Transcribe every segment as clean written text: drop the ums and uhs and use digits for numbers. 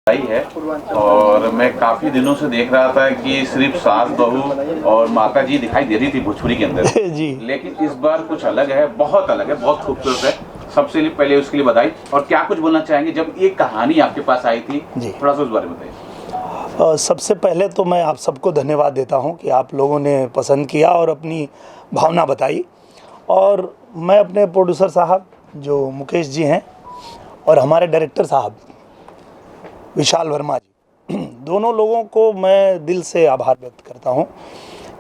आई है। और मैं काफी दिनों से देख रहा था कि सिर्फ सास बहू और माता जी दिखाई दे रही थी भोजपुरी के अंदर जी। लेकिन इस बार कुछ अलग है, बहुत अलग है, बहुत खूबसूरत है। सबसे पहले उसके लिए बधाई। और क्या कुछ बोलना चाहेंगे जब ये कहानी आपके पास आई थी, थोड़ा सा उस बारे में बताइए। सबसे पहले तो मैं आप सबको धन्यवाद देता हूं कि आप लोगों ने पसंद किया और अपनी भावना बताई। और मैं अपने प्रोड्यूसर साहब जो मुकेश जी हैं और हमारे डायरेक्टर साहब विशाल वर्मा जी, दोनों लोगों को मैं दिल से आभार व्यक्त करता हूं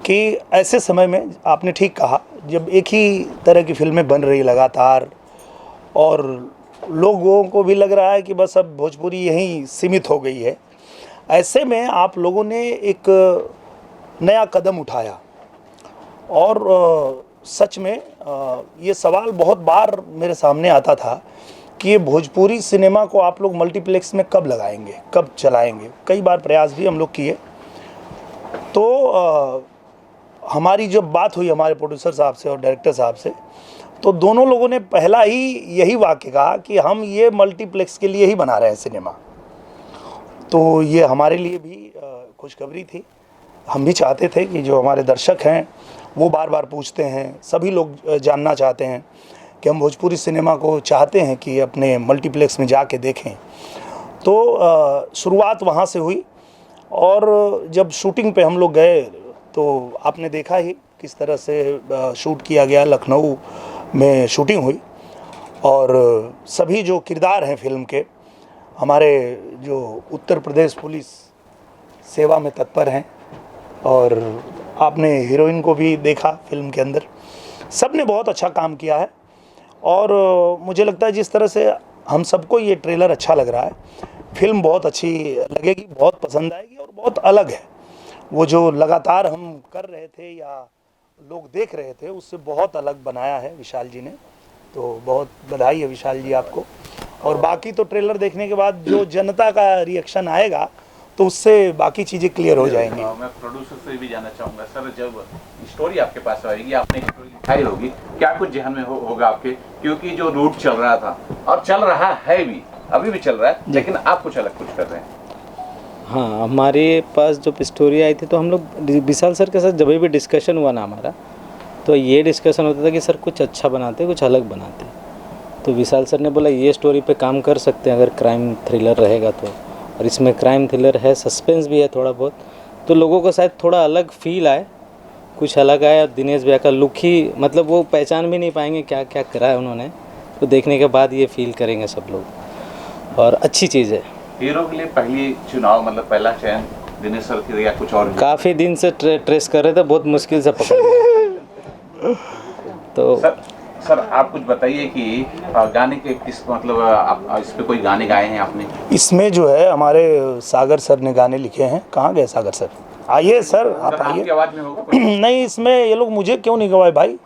कि ऐसे समय में, आपने ठीक कहा, जब एक ही तरह की फिल्में बन रही लगातार और लोगों को भी लग रहा है कि बस अब भोजपुरी यहीं सीमित हो गई है, ऐसे में आप लोगों ने एक नया कदम उठाया। और सच में ये सवाल बहुत बार मेरे सामने आता था कि ये भोजपुरी सिनेमा को आप लोग मल्टीप्लेक्स में कब लगाएंगे, कब चलाएंगे। कई बार प्रयास भी हम लोग किए। तो हमारी जब बात हुई हमारे प्रोड्यूसर साहब से और डायरेक्टर साहब से, तो दोनों लोगों ने पहला ही यही वाक्य कहा कि हम ये मल्टीप्लेक्स के लिए ही बना रहे हैं सिनेमा। तो ये हमारे लिए भी खुशखबरी थी। हम भी चाहते थे कि जो हमारे दर्शक हैं वो बार बार पूछते हैं, सभी लोग जानना चाहते हैं कि हम भोजपुरी सिनेमा को चाहते हैं कि अपने मल्टीप्लेक्स में जाके देखें। तो शुरुआत वहाँ से हुई। और जब शूटिंग पे हम लोग गए तो आपने देखा ही किस तरह से शूट किया गया। लखनऊ में शूटिंग हुई और सभी जो किरदार हैं फिल्म के, हमारे जो उत्तर प्रदेश पुलिस सेवा में तत्पर हैं, और आपने हीरोइन को भी देखा फिल्म के अंदर, सब ने बहुत अच्छा काम किया है। और मुझे लगता है जिस तरह से हम सबको ये ट्रेलर अच्छा लग रहा है, फिल्म बहुत अच्छी लगेगी, बहुत पसंद आएगी और बहुत अलग है। वो जो लगातार हम कर रहे थे या लोग देख रहे थे, उससे बहुत अलग बनाया है विशाल जी ने। तो बहुत बधाई है विशाल जी आपको। और बाकी तो ट्रेलर देखने के बाद जो जनता का रिएक्शन आएगा तो उससे बाकी चीज़ें क्लियर हो जाएंगी। मैं प्रोड्यूसर से भी जानना चाहूँगा सर, जब स्टोरी आपके पास आएगी, आपने स्टोरी लिखाई होगी, क्या कुछ जहन में होगा आपके? क्योंकि जो रूट चल रहा था और चल रहा है भी, अभी भी चल रहा है, लेकिन आप कुछ अलग कुछ कर रहे हैं। हाँ, हमारे पास जब स्टोरी आई थी तो हम लोग विशाल सर के साथ जब भी डिस्कशन हुआ ना हमारा, तो ये डिस्कशन होता था कि सर कुछ अच्छा बनाते, कुछ अलग बनाते। तो विशाल सर ने बोला ये स्टोरी पे काम कर सकते हैं अगर क्राइम थ्रिलर रहेगा तो। और इसमें क्राइम थ्रिलर है, सस्पेंस भी है थोड़ा बहुत, तो लोगों को शायद थोड़ा अलग फील आए, कुछ अलग आया। दिनेश भैया का लुक ही, मतलब वो पहचान भी नहीं पाएंगे क्या क्या करा है उन्होंने, तो देखने के बाद ये फील करेंगे सब लोग। और अच्छी चीज़ है। हीरो के लिए पहली चुनाव, मतलब पहला चयन दिनेश सर की या कुछ और? काफ़ी दिन से ट्रेस कर रहे थे, बहुत मुश्किल से पकड़ तो सर आप कुछ बताइए कि गाने के किस, मतलब आप इस पे कोई गाने गाए हैं आपने? इसमें जो है हमारे सागर सर ने गाने लिखे हैं। कहाँ गए सागर सर? आइए सर, आप आइए। आपकी आवाज़ में होगा? नहीं, इसमें ये लोग मुझे क्यों नहीं गवाए भाई।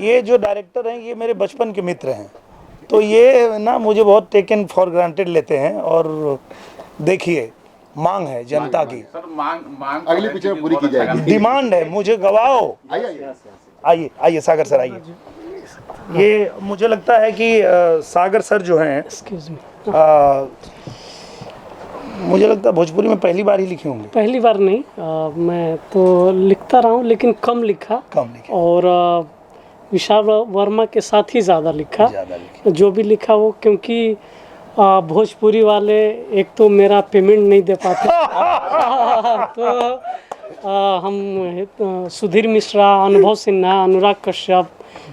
ये जो डायरेक्टर हैं ये मेरे बचपन के मित्र हैं, तो ये ना मुझे बहुत टेकन फॉर ग्रांटेड लेते हैं। और देखिए, मांग है जनता की, सर मांग अगले पीछे पूरी की जाएगी। डिमांड है, मुझे गवाओ। आइए आइए सागर सर आइए। ये मुझे लगता है कि सागर सर जो हैं, मुझे लगता है भोजपुरी में पहली बार ही लिखे होंगे। पहली बार नहीं, मैं तो लिखता रहा हूँ लेकिन कम लिखा। और विशाल वर्मा के साथ ही ज़्यादा लिखा। जो भी लिखा वो, क्योंकि भोजपुरी वाले एक तो मेरा पेमेंट नहीं दे पाते तो हम सुधीर मिश्रा, अनुभव सिन्हा, अनुराग कश्यप,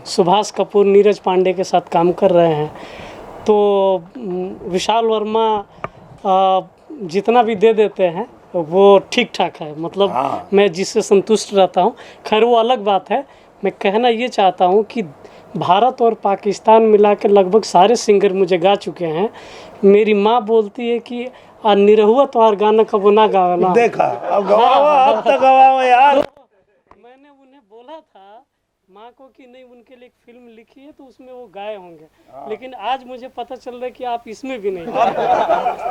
सुभाष कपूर, नीरज पांडे के साथ काम कर रहे हैं। तो विशाल वर्मा जितना भी दे देते हैं वो ठीक ठाक है, मतलब मैं जिससे संतुष्ट रहता हूँ। खैर वो अलग बात है। मैं कहना ये चाहता हूँ कि भारत और पाकिस्तान मिला के लगभग सारे सिंगर मुझे गा चुके हैं। मेरी माँ बोलती है कि निरहुआ तुम्हारा गाना कब ना गाना। देखा, अब गवाओ, अब तक गवाओ यार। मैंने उन्हें बोला था माँ को कि नहीं, उनके लिए एक फिल्म लिखी है तो उसमें वो गाए होंगे, लेकिन आज मुझे पता चल रहा है कि आप इसमें भी नहीं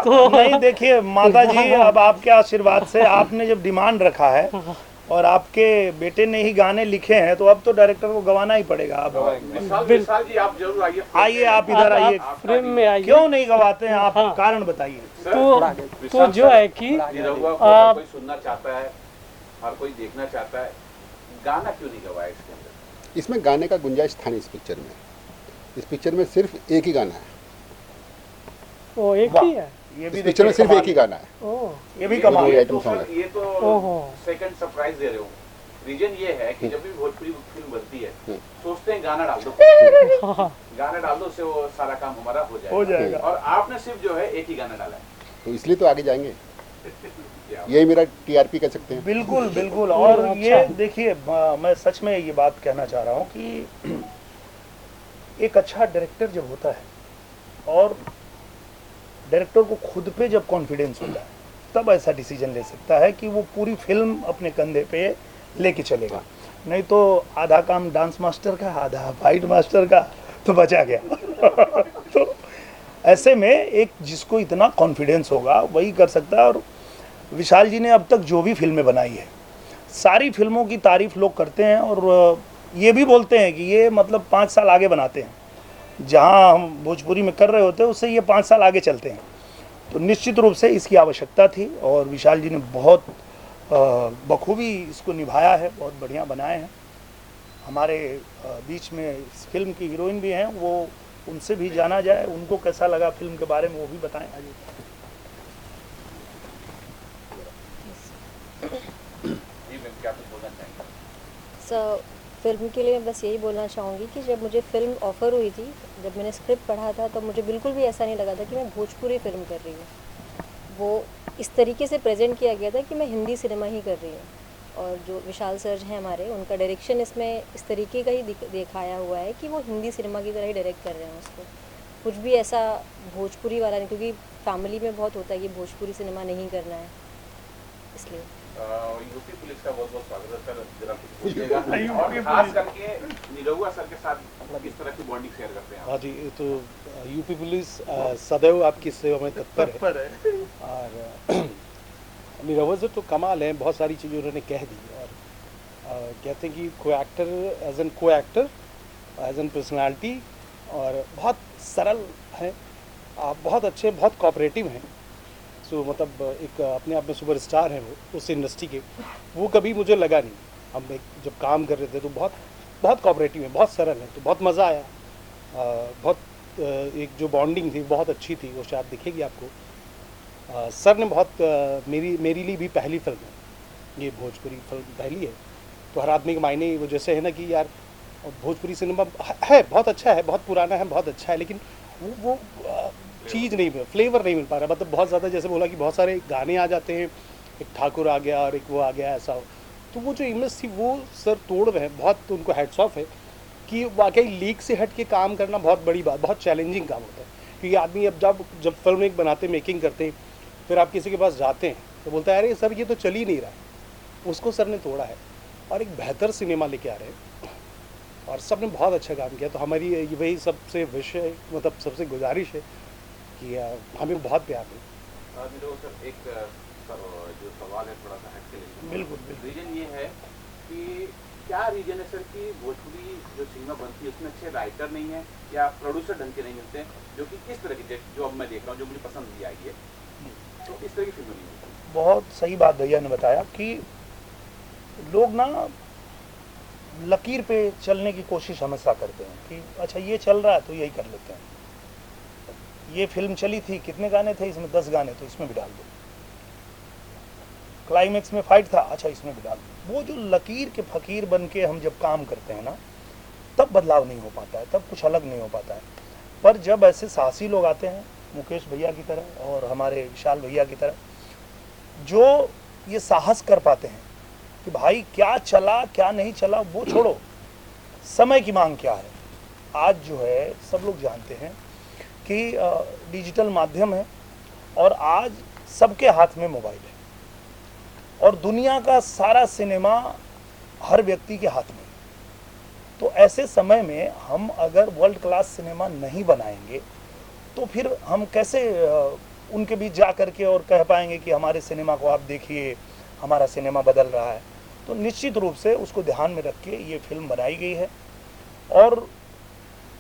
तो नहीं, देखिए माता जी, अब आपके आशीर्वाद से आपने जब डिमांड रखा है और आपके बेटे ने ही गाने लिखे हैं, तो अब तो डायरेक्टर को गवाना ही पड़ेगा। अब विशाल जी आप जरूर आइए, आइए, आप इधर आइए। फ्रेम में आइए। क्यों नहीं गवाते हैं आप? हाँ। कारण बताइए। तो जो है कि निरहुआ को हर कोई सुनना चाहता है, हर कोई देखना चाहता है, गाना क्यों नहीं गवाया इसके अंदर? इसमें गाने का गुंजाइश था नहीं इस पिक्चर में। इस पिक्चर में सिर्फ एक ही गाना है। वो एक ही है। ये इस पिक्चर में सिर्फ एक ही गाना है। ओह, ये भी कमाल है। आइटम सॉन्ग है। ये तो ओहो। सेकंड सरप्राइज दे रहे हो। रीजन ये है कि जब भी भोजपुरी फिल्म बनती है सोचते हैं गाना डाल दो, गाना डाल दो, उससे वो सारा काम हमारा हो जाएगा। और आपने सिर्फ जो है एक ही गाना डाला है, तो इसलिए तो आगे जाएंगे। यही मेरा टीआरपी कह सकते हैं। बिल्कुल बिल्कुल। और ये देखिए, मैं सच में ये बात कहना चाह रहा हूँ कि एक अच्छा डायरेक्टर जब होता है और डायरेक्टर को खुद पे जब कॉन्फिडेंस होता है, तब ऐसा डिसीजन ले सकता है कि वो पूरी फिल्म अपने कंधे पे लेके चलेगा। नहीं तो आधा काम डांस मास्टर का, आधा फाइट मास्टर का, तो बचा गया। तो ऐसे में एक जिसको इतना कॉन्फिडेंस होगा वही कर सकता है। और विशाल जी ने अब तक जो भी फिल्में बनाई है, सारी फिल्मों की तारीफ लोग करते हैं और ये भी बोलते हैं कि ये मतलब 5 साल आगे बनाते हैं। जहां हम भोजपुरी में कर रहे होते हैं उससे ये 5 साल आगे चलते हैं। तो निश्चित रूप से इसकी आवश्यकता थी और विशाल जी ने बहुत बखूबी इसको निभाया है, बहुत बढ़िया बनाए हैं। हमारे बीच में इस फिल्म की हीरोइन भी हैं, वो उनसे भी जाना जाए, उनको कैसा लगा फिल्म के बारे में वो भी बताएं। जी मैम क्या कुछ बोलना चाहेंगे? सर, फिल्म के लिए मैं बस यही बोलना चाहूँगी कि जब मुझे फ़िल्म ऑफ़र हुई थी, जब मैंने स्क्रिप्ट पढ़ा था, तो मुझे बिल्कुल भी ऐसा नहीं लगा था कि मैं भोजपुरी फ़िल्म कर रही हूँ। वो इस तरीके से प्रेजेंट किया गया था कि मैं हिंदी सिनेमा ही कर रही हूँ। और जो विशाल सर हैं हमारे, उनका डायरेक्शन इसमें इस तरीके का ही दिखाया हुआ है कि वो हिंदी सिनेमा की तरह ही डायरेक्ट कर रहे हैं उसको। कुछ भी ऐसा भोजपुरी वाला नहीं, क्योंकि फैमिली में बहुत होता है कि भोजपुरी सिनेमा नहीं करना है, इसलिए। यूपी पुलिस का बहुत बहुत स्वागत है सर, जरा कुछ बोलिएगा। और खास करके निरहुआ सर के साथ किस तरह की बॉन्डिंग शेयर करते हैं आप? हाँ जी, तो यूपी पुलिस सदैव आपकी सेवा में तत्पर है। और निरहुआ सर तो कमाल है, बहुत सारी चीज़ें उन्होंने कह दी। और कहते हैं कि को एक्टर एज एन पर्सनालिटी, और बहुत सरल हैं, आप बहुत अच्छे, बहुत कोऑपरेटिव हैं। सो मतलब एक अपने आप में सुपरस्टार हैं वो उस इंडस्ट्री के। वो कभी मुझे लगा नहीं, हम एक जब काम कर रहे थे तो बहुत बहुत कोऑपरेटिव हैं, बहुत सरल हैं, तो बहुत मज़ा आया। बहुत एक जो बॉन्डिंग थी बहुत अच्छी थी, वो शायद दिखेगी आपको। सर ने बहुत मेरी लिए भी पहली फिल्म है ये, भोजपुरी फिल्म पहली है, तो हर आदमी के मायने वो जैसे है ना कि यार भोजपुरी सिनेमा है बहुत अच्छा है, बहुत पुराना है, बहुत अच्छा है, लेकिन वो चीज़ नहीं, फ्लेवर नहीं मिल पा रहा। मतलब बहुत ज़्यादा, जैसे बोला कि बहुत सारे गाने आ जाते हैं, एक ठाकुर आ गया और एक वो आ गया, ऐसा हो। तो वो जो इमेज थी वो सर तोड़ रहे हैं, बहुत उनको हैट्स ऑफ है कि वाकई लीक से हट के काम करना बहुत बड़ी बात, बहुत चैलेंजिंग काम होता है। क्योंकि आदमी अब जब फिल्म एक बनाते, मेकिंग करते हैं, फिर आप किसी के पास जाते हैं तो बोलता है अरे सर ये तो चल ही नहीं रहा है। उसको सर ने तोड़ा है और एक बेहतर सिनेमा लेके आ रहे हैं, और सब ने बहुत अच्छा काम किया। तो हमारी वही सबसे विश है, मतलब सबसे गुजारिश है कि हमें बहुत प्यार है। सर एक जो सवाल है थोड़ा सा हट के लेंगे। बिल्कुल। रीजन ये है कि क्या रीजन है सर कि भोजपुरी जो सिनेमा बनती है उसमें अच्छे राइटर नहीं है या प्रोड्यूसर ढंग के नहीं मिलते हैं, जो कि इस तरह की जो अब मैं देख रहा हूँ, जो मुझे पसंद भी आई है, तो इस तरह की फिल्म नहीं मिलती। बहुत सही बात भैया ने बताया कि लोग ना लकीर पे चलने की कोशिश हमेशा करते हैं कि अच्छा ये चल रहा है तो यही कर लेते हैं। ये फिल्म चली थी, कितने गाने थे इसमें? 10 गाने, तो इसमें भी डाल दो। क्लाइमेक्स में फाइट था, अच्छा इसमें भी डाल दो। वो जो लकीर के फकीर बन के हम जब काम करते हैं ना, तब बदलाव नहीं हो पाता है, तब कुछ अलग नहीं हो पाता है। पर जब ऐसे साहसी लोग आते हैं, मुकेश भैया की तरह और हमारे विशाल भैया की तरह, जो ये साहस कर पाते हैं कि भाई क्या चला क्या नहीं चला वो छोड़ो, समय की मांग क्या है। आज जो है सब लोग जानते हैं कि डिजिटल माध्यम है और आज सबके हाथ में मोबाइल है और दुनिया का सारा सिनेमा हर व्यक्ति के हाथ में है। तो ऐसे समय में हम अगर वर्ल्ड क्लास सिनेमा नहीं बनाएंगे तो फिर हम कैसे उनके बीच जा कर के और कह पाएंगे कि हमारे सिनेमा को आप देखिए, हमारा सिनेमा बदल रहा है। तो निश्चित रूप से उसको ध्यान में रख के ये फिल्म बनाई गई है। और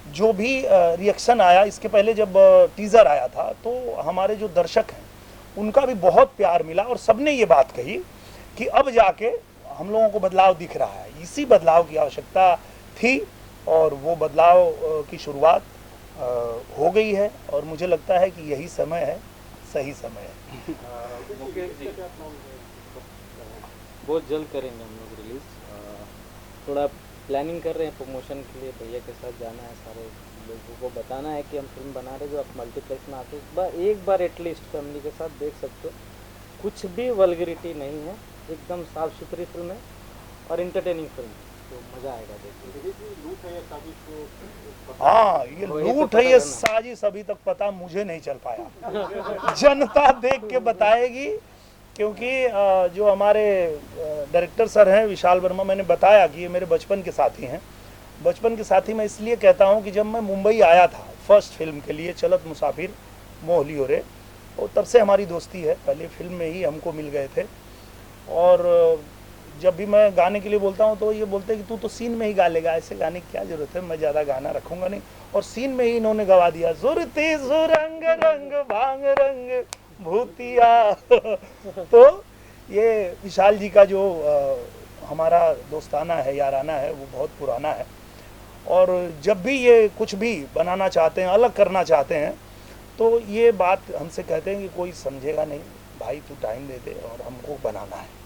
जो भी रिएक्शन आया, इसके पहले जब टीज़र आया था तो हमारे जो दर्शक हैं उनका भी बहुत प्यार मिला और सबने ये बात कही कि अब जाके हम लोगों को बदलाव दिख रहा है। इसी बदलाव की आवश्यकता थी और वो बदलाव की शुरुआत हो गई है और मुझे लगता है कि यही समय है, सही समय है। मुकेश जी, बहुत जल्द करेंगे हम लोग रिलीज़। थोड़ा प्लानिंग कर रहे हैं प्रमोशन के लिए, भैया के साथ जाना है, सारे लोगों को बताना है कि हम फिल्म बना रहे, जो आप मल्टीप्लेक्स में आके एक बार एटलीस्ट फैमिली के साथ देख सकते हो। कुछ भी वल्गरिटी नहीं है, एकदम साफ़ सुथरी फिल्म है और इंटरटेनिंग फिल्म है, तो मज़ा आएगा देखने। हाँ, ये लूट है, ये साजिश अभी तक पता मुझे नहीं चल पाया। जनता देख के बताएगी, क्योंकि जो हमारे डायरेक्टर सर हैं विशाल वर्मा, मैंने बताया कि ये मेरे बचपन के साथी हैं। बचपन के साथी मैं इसलिए कहता हूँ कि जब मैं मुंबई आया था फर्स्ट फिल्म के लिए, चलत मुसाफिर मोह लियो रे, और तब से हमारी दोस्ती है। पहले फिल्म में ही हमको मिल गए थे और जब भी मैं गाने के लिए बोलता हूँ तो ये बोलते हैं कि तू तो सीन में ही गा लेगा, ऐसे गाने की क्या ज़रूरत है, मैं ज़्यादा गाना रखूँगा नहीं। और सीन में ही इन्होंने गवा दिया, सुरती सुरंग रंग भांग रंग भूतिया। तो ये विशाल जी का जो हमारा दोस्ताना है, याराना है, वो बहुत पुराना है। और जब भी ये कुछ भी बनाना चाहते हैं, अलग करना चाहते हैं, तो ये बात हमसे कहते हैं कि कोई समझेगा नहीं भाई, तू टाइम दे दे और हमको बनाना है।